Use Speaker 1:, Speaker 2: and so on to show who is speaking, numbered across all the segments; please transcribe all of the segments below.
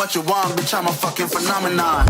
Speaker 1: what you want, bitch, I'm a fucking phenomenon.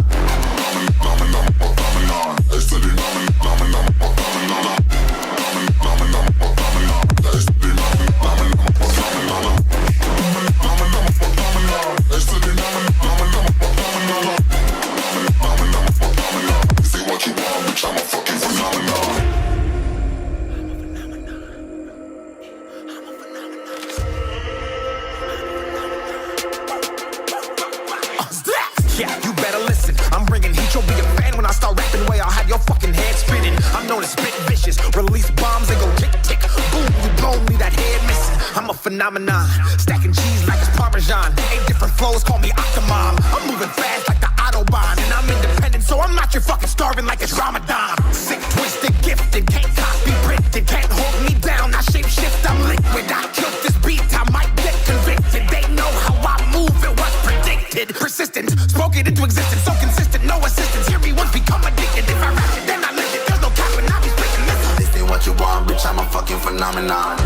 Speaker 2: Yeah, you better listen. I'm bringing heat. You'll be a fan when I start rapping. Way I'll have your fucking head spinning. I'm known as spit vicious. Release bombs and go tick tick. Boom, you blown me that head missing. I'm a phenomenon. Stacking cheese like it's Parmesan. 8 different flows, call me Octomom. I'm moving fast like the Autobahn. And I'm independent, so I'm not your fucking starving like it's Ramadan. Sick, twisted, gifted. Can't copy, printed. Can't hold me down. I shape shift, I'm liquid. I killed this beat, I might get convicted. They know how I move, it was predicted. Persistent, spoke it into existence. So consistent, no assistance. Hear me once, become addicted. If I rap it, then I live it. There's no cap when I be speaking this.
Speaker 1: This ain't what you want, bitch, I'm a fucking phenomenon.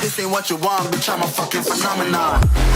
Speaker 1: This ain't what you want, bitch, I'm a fucking phenomenon.